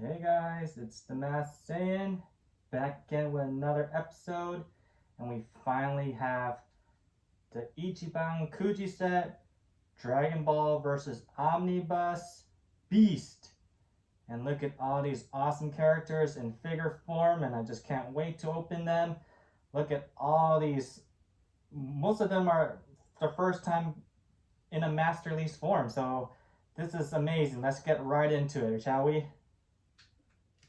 Hey guys, it's the Masked Saiyan back again with another episode, and we finally have the Ichiban Kuji set, Dragon Ball vs Omnibus Beast. And look at all these awesome characters in figure form, and I just can't wait to open them. Look at all these, most of them are the first time in a mass release form, so this is amazing. Let's get right into it, shall we?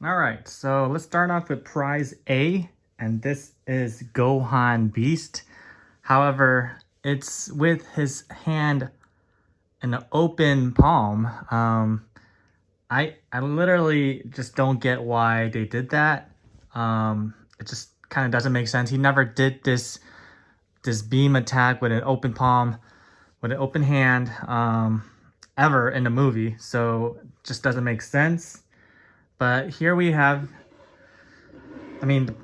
Alright, so let's start off with prize A, and this is Gohan Beast. However, it's with his hand in an open palm. I literally just don't get why they did that. It just kind of doesn't make sense. He never did this beam attack with an open palm, with an open hand, ever in the movie, so it just doesn't make sense. But here we have, I mean,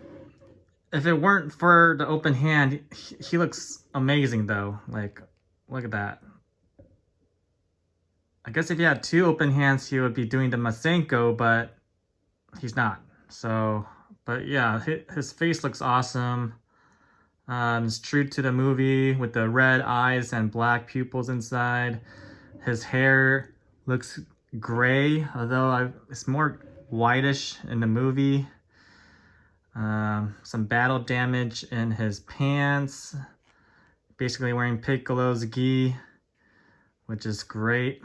if it weren't for the open hand, he looks amazing though. Like, look at that. I guess if he had two open hands, he would be doing the Masenko, but he's not. So, but yeah, his face looks awesome. It's true to the movie with the red eyes and black pupils inside. His hair looks gray, although it's more whitish in the movie. Some battle damage in his pants. Basically wearing Piccolo's gi, which is great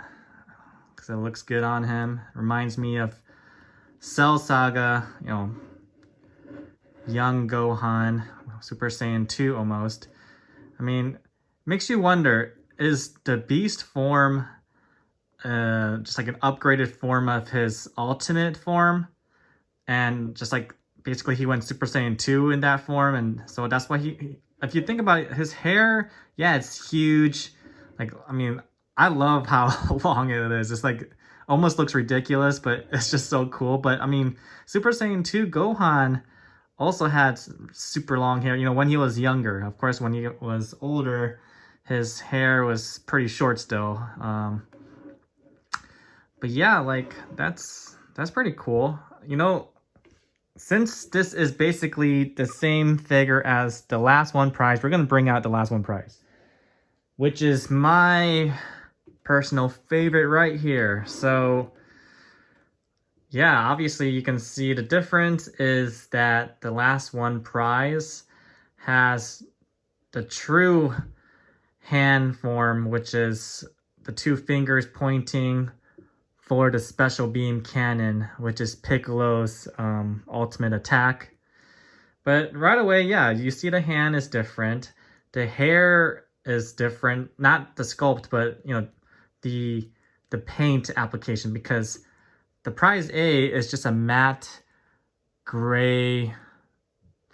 because it looks good on him. Reminds me of Cell Saga, you know, young Gohan, Super Saiyan 2 almost. I mean, makes you wonder, is the Beast form just like an upgraded form of his ultimate form, and just like basically he went Super Saiyan 2 in that form, and so that's why if you think about it, his hair, yeah, it's huge. Like, I mean, I love how long it is. It's like almost looks ridiculous, but it's just so cool. But I mean, Super Saiyan 2 Gohan also had super long hair, you know, when he was younger. Of course, when he was older, his hair was pretty short still. But yeah, like that's pretty cool. You know, since this is basically the same figure as the last one prize, we're gonna bring out the last one prize, which is my personal favorite right here. So yeah, obviously you can see the difference is that the last one prize has the true hand form, which is the two fingers pointing for the special beam cannon, which is Piccolo's ultimate attack. But right away, yeah, you see the hand is different. The hair is different, not the sculpt, but you know, the paint application, because the prize A is just a matte gray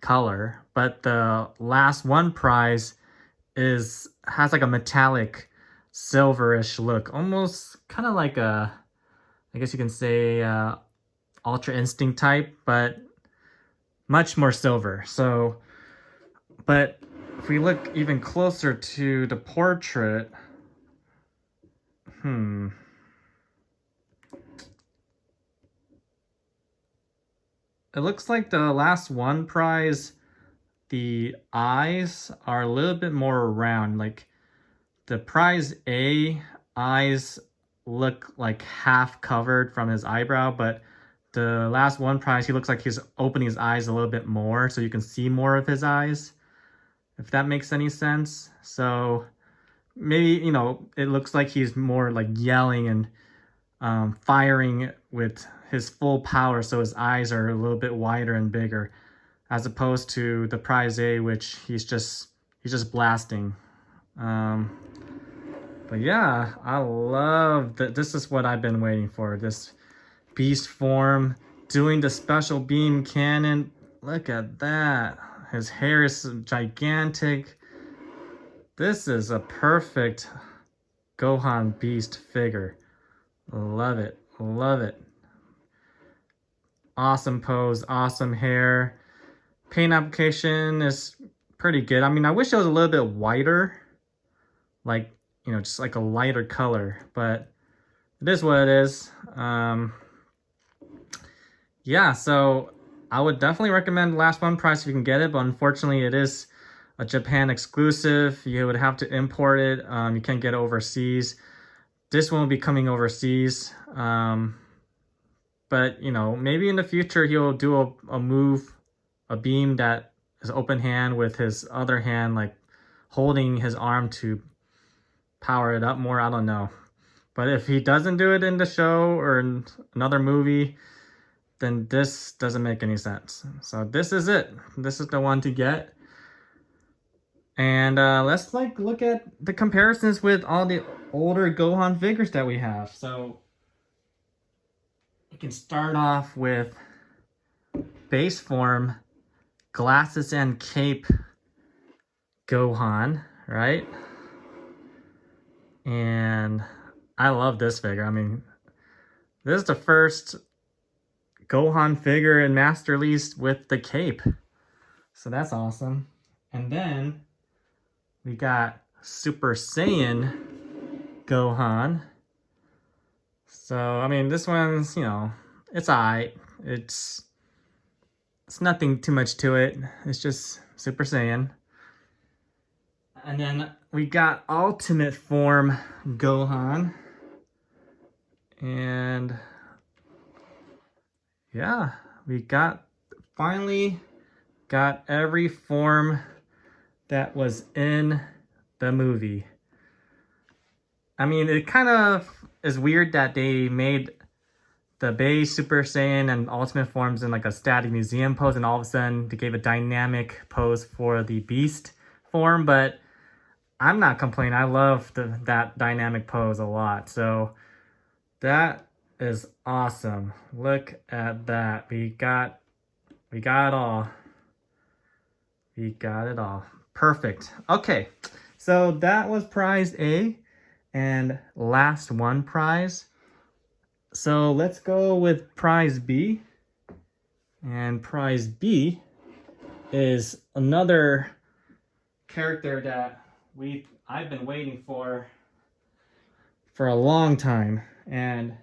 color, but the last one prize has like a metallic silverish look, almost kind of like a, I guess you can say Ultra Instinct type, but much more silver. So, but if we look even closer to the portrait, it looks like the last one prize, the eyes are a little bit more round. Like the prize A eyes look like half covered from his eyebrow, but the last one prize, he looks like he's opening his eyes a little bit more, so you can see more of his eyes, if that makes any sense. So maybe, you know, it looks like he's more like yelling and firing with his full power, so his eyes are a little bit wider and bigger, as opposed to the prize A, which he's just blasting. But yeah, I love that. This is what I've been waiting for. This Beast form doing the special beam cannon. Look at that. His hair is gigantic. This is a perfect Gohan Beast figure. Love it. Love it. Awesome pose. Awesome hair. Paint application is pretty good. I mean, I wish it was a little bit whiter. Like, you know, just like a lighter color, but it is what it is. Yeah, so I would definitely recommend Last One Price if you can get it, but unfortunately it is a Japan exclusive. You would have to import it. You can't get it overseas. This one will be coming overseas. But you know, maybe in the future he'll do a move, a beam that is open hand with his other hand like holding his arm to power it up more. I don't know. But if he doesn't do it in the show or in another movie, then this doesn't make any sense. So this is it. This is the one to get. And let's like look at the comparisons with all the older Gohan figures that we have. So we can start off with base form, glasses and cape Gohan, right? And I love this figure. I mean, this is the first Gohan figure in Master Release with the cape. So that's awesome. And then we got Super Saiyan Gohan. So, I mean, this one's, you know, it's alright. It's nothing too much to it. It's just Super Saiyan. And then we got Ultimate Form Gohan. And yeah, we finally got every form that was in the movie. I mean, it kind of is weird that they made the base Super Saiyan and Ultimate forms in like a static museum pose, and all of a sudden they gave a dynamic pose for the Beast form, but I'm not complaining. I love that dynamic pose a lot. So that is awesome. Look at that. We got it all. We got it all. Perfect. Okay, so that was prize A and last one prize. So let's go with prize B. And prize B is another character that I've been waiting for a long time. And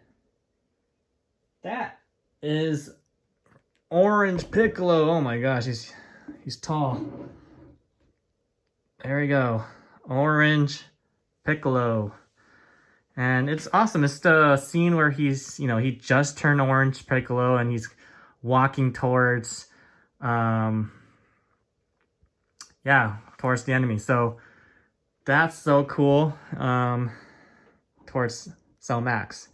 that is Orange Piccolo. Oh my gosh, he's tall. There we go. Orange Piccolo. And it's awesome. It's the scene where he's, you know, he just turned orange Piccolo and he's walking towards, towards the enemy. So that's so cool. Towards Cell Max.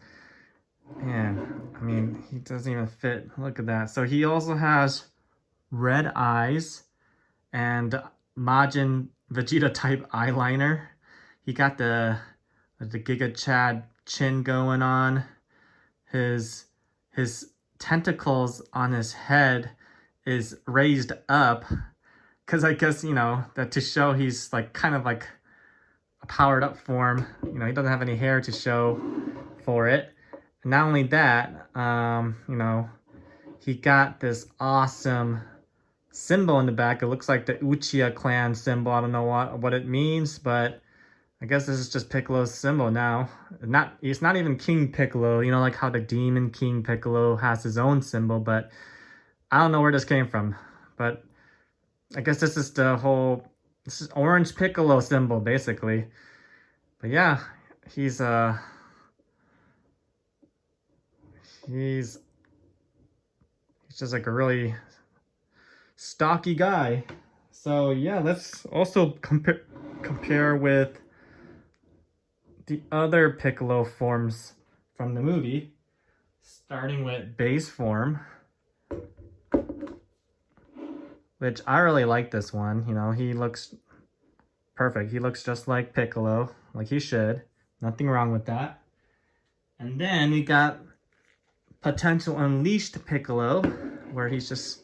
Man, I mean, he doesn't even fit. Look at that. So he also has red eyes and Majin Vegeta type eyeliner. He got the Giga Chad chin going on. His tentacles on his head is raised up because I guess, you know, that to show he's like kind of like a powered up form. You know, he doesn't have any hair to show for it. And not only that, you know, he got this awesome symbol in the back. It looks like the Uchiha clan symbol. I don't know what it means, but I guess this is just Piccolo's symbol now. It's not even King Piccolo, you know, like how the Demon King Piccolo has his own symbol, but I don't know where this came from. But I guess this is Orange Piccolo symbol, basically. But yeah, he's just like a really stocky guy. So yeah, let's also compare with the other Piccolo forms from the movie, starting with base form, which I really like this one. You know, he looks perfect. He looks just like Piccolo, like he should. Nothing wrong with that. And then we got Potential Unleashed Piccolo, where he's just,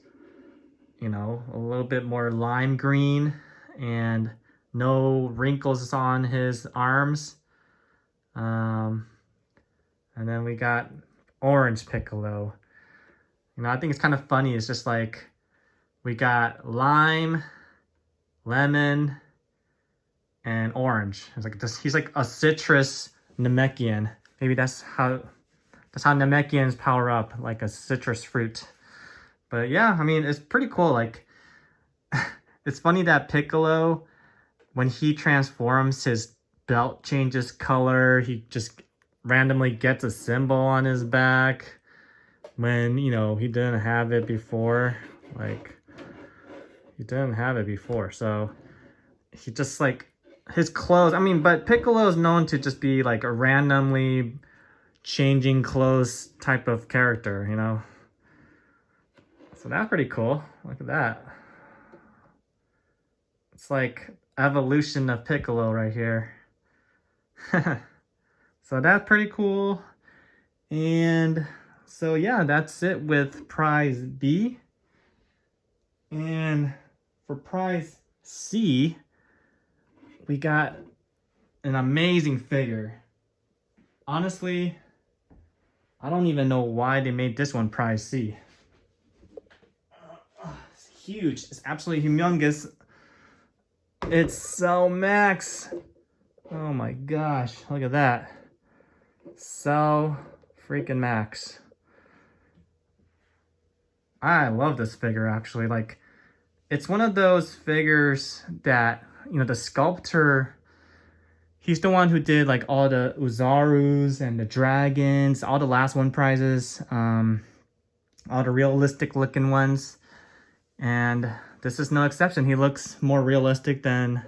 you know, a little bit more lime green and no wrinkles on his arms. And then we got Orange Piccolo. You know, I think it's kind of funny. It's just like we got lime, lemon, and orange. It's like this. He's like a citrus Namekian. Maybe that's how That's how Namekians power up, like a citrus fruit. But yeah, I mean, it's pretty cool. Like, it's funny that Piccolo, when he transforms, his belt changes color. He just randomly gets a symbol on his back when, you know, he didn't have it before. Like, he didn't have it before. So he just like, his clothes, I mean, but Piccolo is known to just be like a randomly changing clothes type of character, you know? So that's pretty cool. Look at that. It's like evolution of Piccolo right here. So that's pretty cool. And so yeah, that's it with prize B. And for prize C, we got an amazing figure. Honestly, I don't even know why they made this one prize C. It's huge. It's absolutely humongous. It's so max. Oh my gosh, look at that. So freaking max. I love this figure actually. Like, it's one of those figures that, you know, the sculptor, he's the one who did like all the Uzarus and the dragons, all the last one prizes, all the realistic looking ones. And this is no exception. He looks more realistic than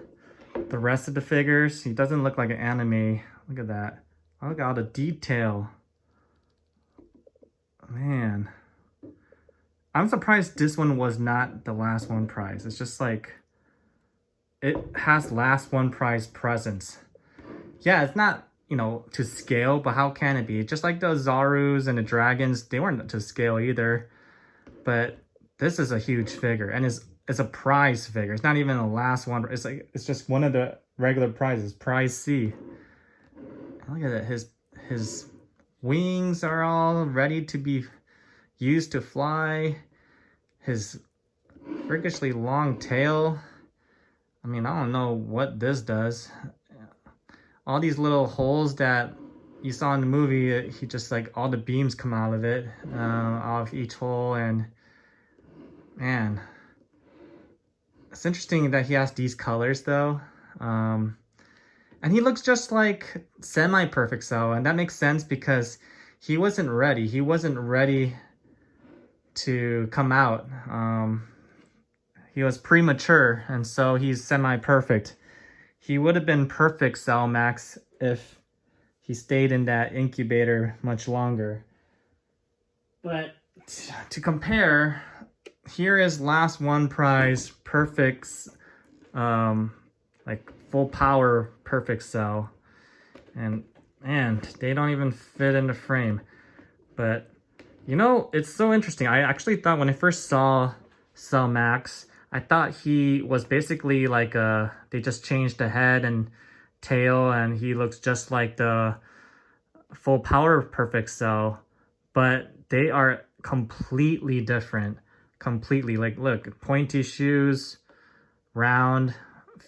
the rest of the figures. He doesn't look like an anime. Look at that. Look at all the detail. Man. I'm surprised this one was not the last one prize. It's just like, it has last one prize presence. Yeah, it's not, you know, to scale, but how can it be? Just like the Zarus and the dragons, they weren't to scale either. But this is a huge figure, and it's a prize figure. It's not even the last one. It's like, it's just one of the regular prizes, prize C. Look at it. His wings are all ready to be used to fly. His freakishly long tail. I mean, I don't know what this does. All these little holes that you saw in the movie, he just like, all the beams come out of it, out of each hole. And man, it's interesting that he has these colors though. And he looks just like semi-perfect Cell, and that makes sense because he wasn't ready. He wasn't ready to come out. He was premature, and so he's semi-perfect. He would have been perfect Cell Max if he stayed in that incubator much longer. But to compare, here is last one prize perfect, like full power perfect Cell. And man, they don't even fit in the frame. But you know, it's so interesting. I actually thought when I first saw Cell Max, I thought he was basically like they just changed the head and tail and he looks just like the full power perfect Cell. But they are completely different. Completely. Like, look, pointy shoes, round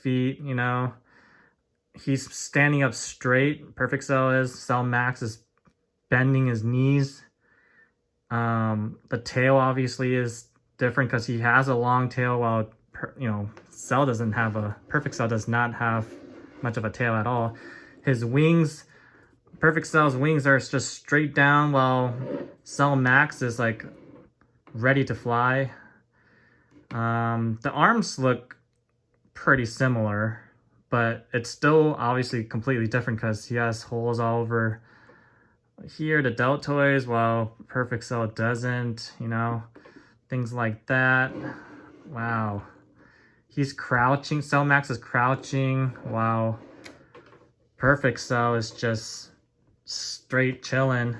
feet, you know. He's standing up straight. Perfect Cell is. Cell Max is bending his knees. The tail obviously is different because he has a long tail while, you know, Cell doesn't have a... Perfect Cell does not have much of a tail at all. His wings... Perfect Cell's wings are just straight down while Cell Max is like ready to fly. The arms look pretty similar, but it's still obviously completely different because he has holes all over here, the deltoids, while Perfect Cell doesn't, you know, things like that. Wow. He's crouching. Cell Max is crouching while Perfect Cell is just straight chilling.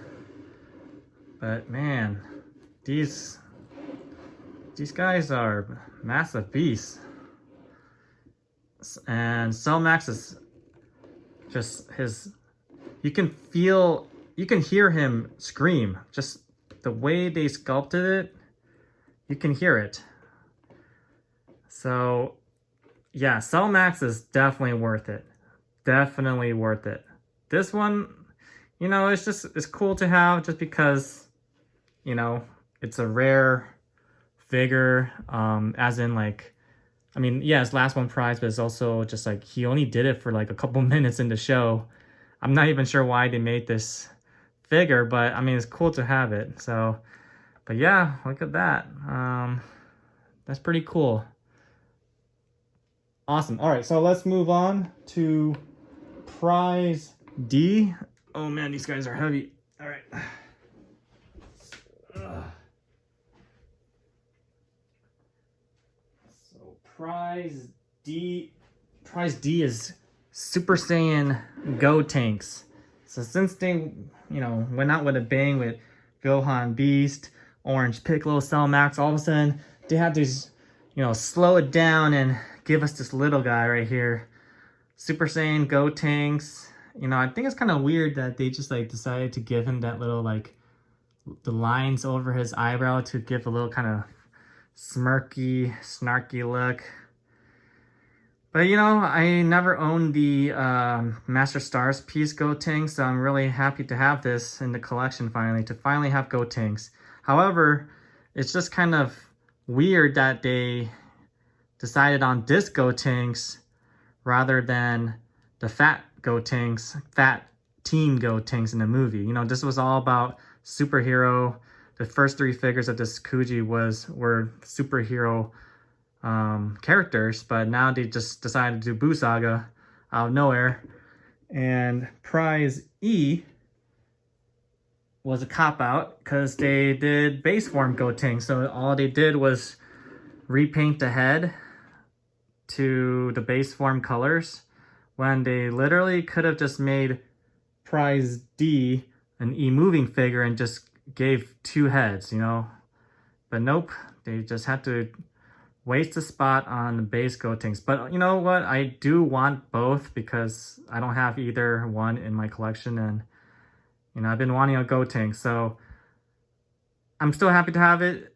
But man, these guys are massive beasts. And Cell Max is just you can hear him scream. Just the way they sculpted it, you can hear it. So yeah, Cell Max is definitely worth it. Definitely worth it. This one, you know, it's cool to have just because, you know, it's a rare figure, as in like, I mean, yeah, it's last one prize, but it's also just like he only did it for like a couple minutes in the show. I'm not even sure why they made this figure, but I mean, it's cool to have it. So, but yeah, look at that. That's pretty cool. Awesome. All right, so let's move on to prize D. Oh man, these guys are heavy. All right. So prize D is Super Saiyan Gotenks. So since they, you know, went out with a bang with Gohan Beast, Orange Piccolo, Cell Max, all of a sudden they had to, you know, slow it down and give us this little guy right here. Super Saiyan Gotenks. You know, I think it's kind of weird that they just like decided to give him that little like the lines over his eyebrow to give a little kind of smirky, snarky look. But you know, I never owned the Master Stars piece Gotenks, so I'm really happy to have this in the collection finally, to finally have Gotenks. However, it's just kind of weird that they decided on this Gotenks rather than the fat Gotenks, fat teen Gotenks in the movie. You know, this was all about superhero. The first three figures of this Kuji were superhero characters, but now they just decided to do Buu Saga out of nowhere. And prize E was a cop-out because they did base form Gotenks. So all they did was repaint the head to the base form colors when they literally could have just made prize D an E moving figure and just gave two heads, you know. But nope, they just had to waste a spot on the base Gotenks. But you know what? I do want both because I don't have either one in my collection, and you know, I've been wanting a Gotenks, so I'm still happy to have it.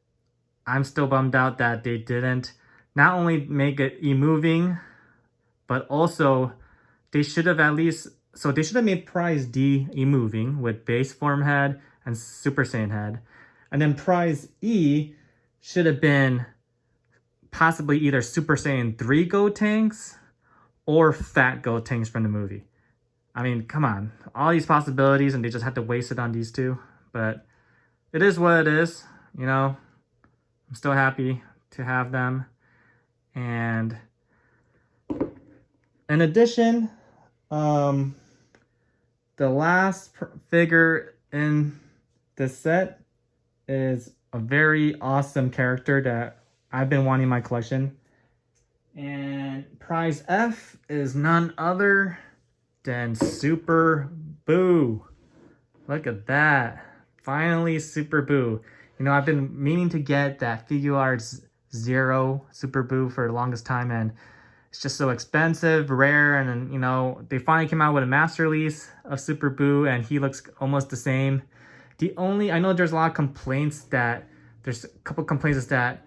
I'm still bummed out that they didn't not only make it E-moving, but also they should have at least, so they should have made prize D E-moving with base form head and Super Saiyan head. And then prize E should have been possibly either Super Saiyan 3 Gotenks or Fat Gotenks from the movie. I mean, come on. All these possibilities and they just had to waste it on these two. But it is what it is, you know. I'm still happy to have them. And in addition, the last figure in this set is a very awesome character that I've been wanting in my collection. And prize F is none other than Super Buu. Look at that. Finally, Super Buu. You know, I've been meaning to get that Figuarts Zero Super Buu for the longest time, and it's just so expensive, rare, and then, you know, they finally came out with a master release of Super Buu, and he looks almost the same. I know there's a lot of complaints that, there's a couple complaints is that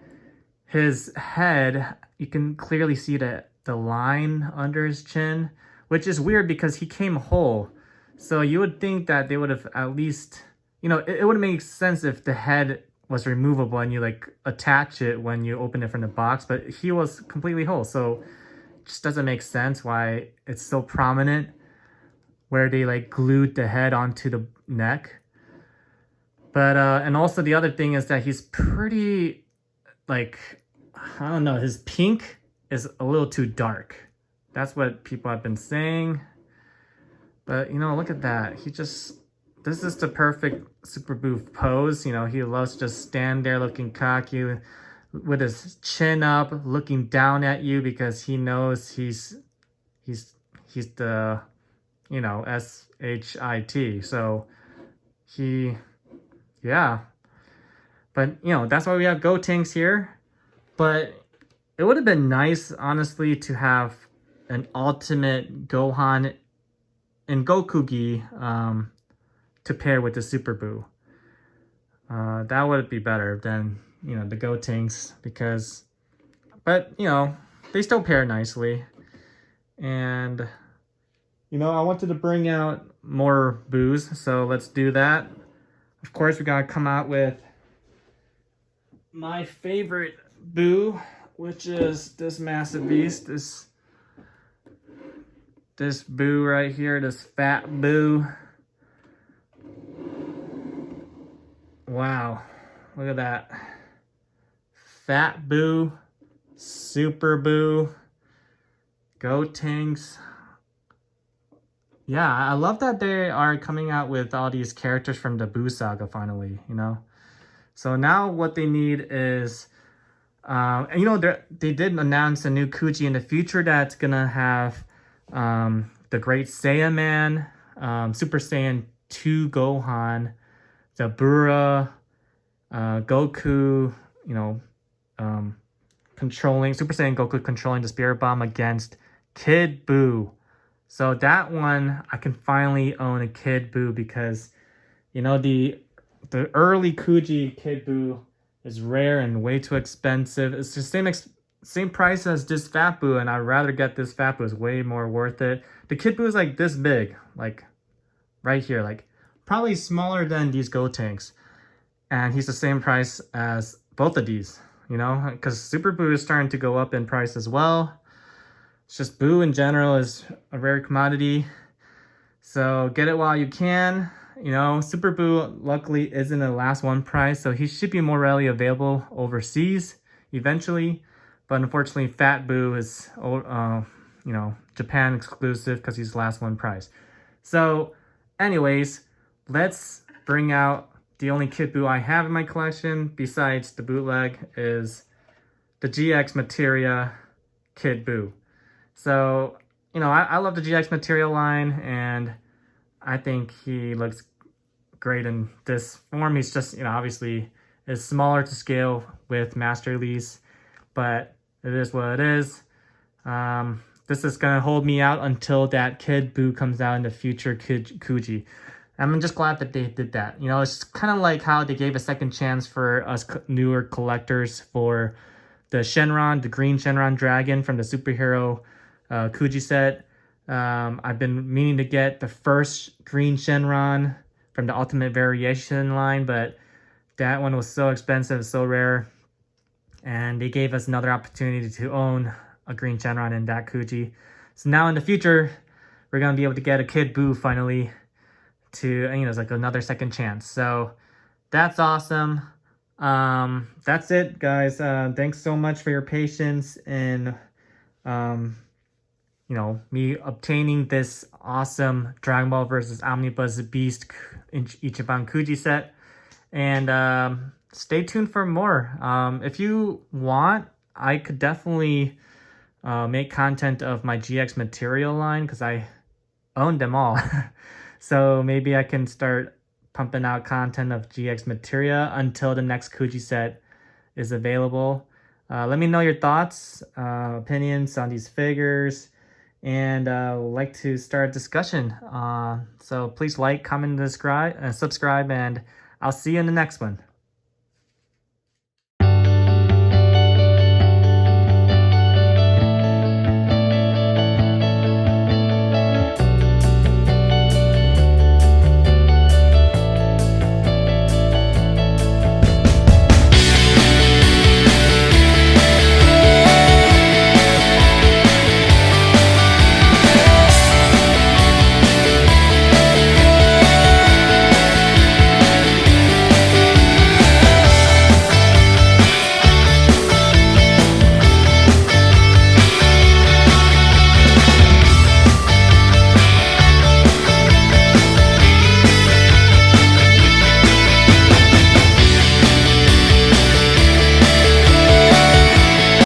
his head, you can clearly see the line under his chin, which is weird because he came whole. So you would think that they would have at least, you know, it would make sense if the head was removable and you like attach it when you open it from the box, but he was completely whole. So it just doesn't make sense why it's so prominent where they like glued the head onto the neck. But, and also the other thing is that he's pretty, like, I don't know, his pink is a little too dark. That's what people have been saying. But, you know, look at that. This is the perfect Super Buu pose. You know, he loves to just stand there looking cocky with his chin up, looking down at you because he knows he's the, you know, SHIT. So yeah. But, you know, that's why we have Gotenks here. But it would have been nice, honestly, to have an ultimate Gohan and Gokugi to pair with the Super Buu. That would be better than, you know, the Gotenks because, but, you know, they still pair nicely. And You know, I wanted to bring out more Boos, so let's do that. Of course, we gotta come out with my favorite Boo, which is this massive beast. This Boo right here, this fat Boo. Wow, look at that. Fat Boo, Super Buu, Gotenks. Yeah, I love that they are coming out with all these characters from the Buu saga finally, you know? So now what they need is, and you know, they did announce a new Kuji in the future that's gonna have the Great Saiyan Man, Super Saiyan 2 Gohan, the Bura, Goku, you know, controlling Super Saiyan Goku controlling the Spirit Bomb against Kid Buu. So that one I can finally own a Kid Buu because, you know, the early Kuji Kid Buu is rare and way too expensive. It's the same price as this Fat Buu, and I'd rather get this Fat Buu. It's way more worth it. The Kid Buu is like this big, like right here, like probably smaller than these Gotenks, and he's the same price as both of these. You know, because Super Buu is starting to go up in price as well. It's just Buu in general is a rare commodity. So get it while you can. You know, Super Buu luckily isn't the last one price, so he should be more readily available overseas eventually. But unfortunately, Fat Buu is, you know, Japan exclusive because he's the last one price. So anyways, let's bring out the only Kid Buu I have in my collection besides the bootleg is the GX Materia Kid Buu. So, you know, I love the GX Material line, and I think he looks great in this form. He's just, you know, obviously is smaller to scale with Master Release, but it is what it is. This is going to hold me out until that Kid Buu comes out in the future Kuji. I'm just glad that they did that. You know, it's kind of like how they gave a second chance for us newer collectors for the Shenron, the green Shenron dragon from the superhero Kuji set. I've been meaning to get the first green Shenron from the Ultimate Variation line, but that one was so expensive, so rare. And they gave us another opportunity to own a green Shenron in that Kuji. So now in the future, we're going to be able to get a Kid Buu finally to, you know, it's like another second chance. So that's awesome. That's it, guys. Thanks so much for your patience in, you know, me obtaining this awesome Dragon Ball vs. Omnibus Beast Ichiban Kuji set. And stay tuned for more. If you want, I could definitely make content of my GX Material line because I own them all. So maybe I can start pumping out content of GX Materia until the next Kuji set is available. Let me know your thoughts, opinions on these figures, and like to start a discussion. So please like, comment, subscribe, and I'll see you in the next one.